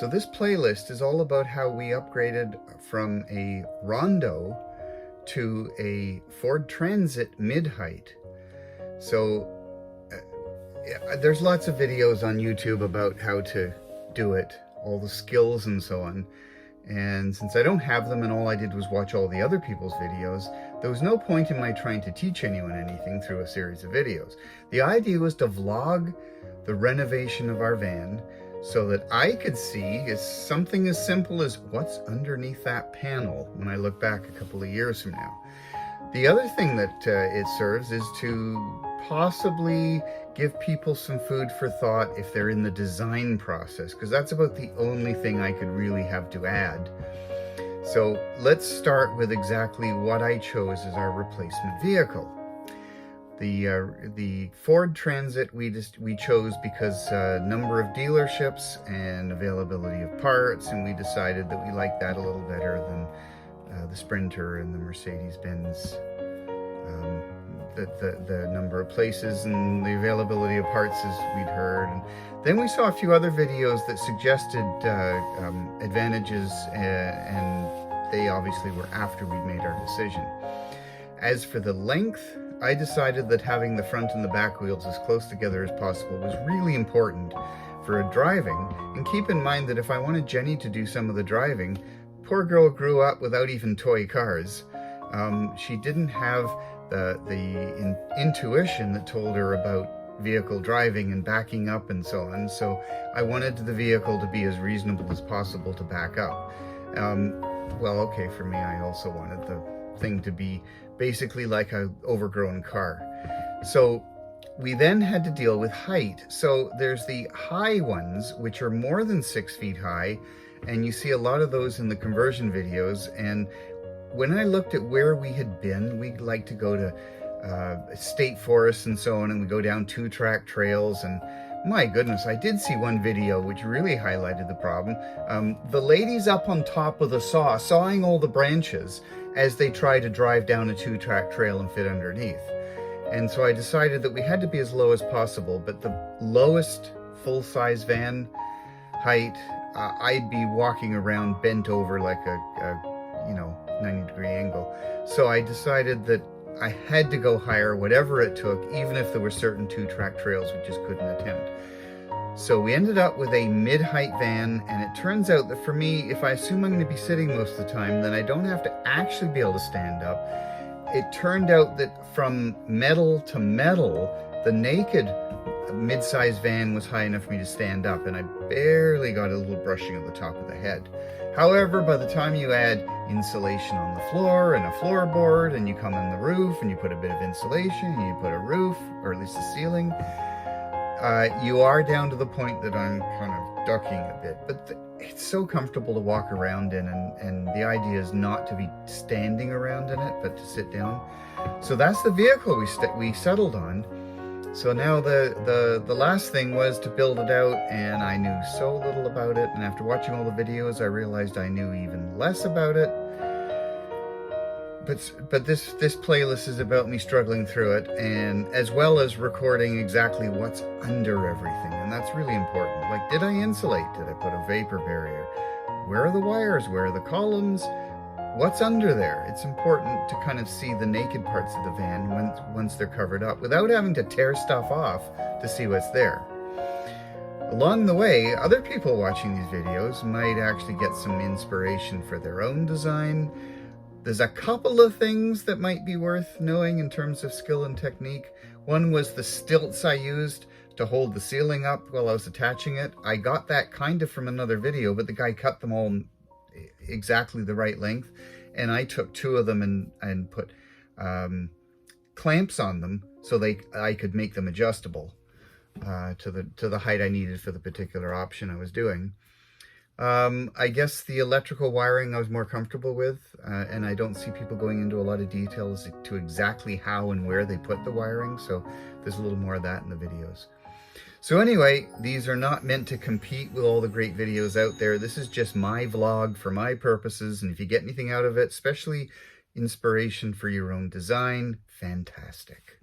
So this playlist is all about how we upgraded from a Rondo to a Ford Transit mid-height. So there's lots of videos on YouTube about how to do it, all the skills and so on. And since I don't have them and all I did was watch all the other people's videos, there was no point in my trying to teach anyone anything through a series of videos. The idea was to vlog the renovation of our van so that I could see something as simple as what's underneath that panel when I look back a couple of years from now. The other thing that it serves is to possibly give people some food for thought if they're in the design process, because that's about the only thing I could really have to add. So let's start with exactly what I chose as our replacement vehicle. The Ford Transit we chose because number of dealerships and availability of parts, and we decided that we liked that a little better than the Sprinter and the Mercedes-Benz. The number of places and the availability of parts, as we'd heard. And then we saw a few other videos that suggested advantages, and they obviously were after we'd made our decision. As for the length, I decided that having the front and the back wheels as close together as possible was really important for driving. And keep in mind that if I wanted Jenny to do some of the driving, poor girl grew up without even toy cars. She didn't have the intuition that told her about vehicle driving and backing up and so on. So I wanted the vehicle to be as reasonable as possible to back up. Well, okay, for me, I also wanted the thing to be basically like an overgrown car. So we then had to deal with height. So there's the high ones, which are more than 6 feet high, and you see a lot of those in the conversion videos. And when I looked at where we had been, we like to go to state forests and so on, and we go down 2-track trails, and my goodness, I did see one video which really highlighted the problem. The ladies up on top of the sawing all the branches as they try to drive down a 2-track trail and fit underneath. And so I decided that we had to be as low as possible, but the lowest full-size van height, I'd be walking around bent over like a 90-degree angle. So I decided that I had to go higher, whatever it took, even if there were certain 2-track trails we just couldn't attempt. So we ended up with a mid-height van, and it turns out that for me, if I assume I'm going to be sitting most of the time, then I don't have to actually be able to stand up. It turned out that from metal to metal, the naked mid-size van was high enough for me to stand up, and I barely got a little brushing of the top of the head. However, by the time you add insulation on the floor and a floorboard, and you come on the roof and you put a bit of insulation and you put a roof, or at least a ceiling, you are down to the point that I'm kind of ducking a bit. But it's so comfortable to walk around in, and the idea is not to be standing around in it, but to sit down. So that's the vehicle we settled on. So now the last thing was to build it out, and I knew so little about it, and after watching all the videos I realized I knew even less about it. But this playlist is about me struggling through it, and as well as recording exactly what's under everything, and that's really important. Like, did I insulate? Did I put a vapor barrier? Where are the wires? Where are the columns? What's under there? It's important to kind of see the naked parts of the van once they're covered up, without having to tear stuff off to see what's there. Along the way, other people watching these videos might actually get some inspiration for their own design. There's a couple of things that might be worth knowing in terms of skill and technique. One was the stilts I used to hold the ceiling up while I was attaching it. I got that kind of from another video, but the guy cut them all exactly the right length, and I took 2 of them and put clamps on them so I could make them adjustable to the height I needed for the particular option I was doing. I guess the electrical wiring I was more comfortable with, and I don't see people going into a lot of details to exactly how and where they put the wiring, so there's a little more of that in the videos. So anyway, these are not meant to compete with all the great videos out there. This is just my vlog for my purposes, and if you get anything out of it, especially inspiration for your own design, fantastic.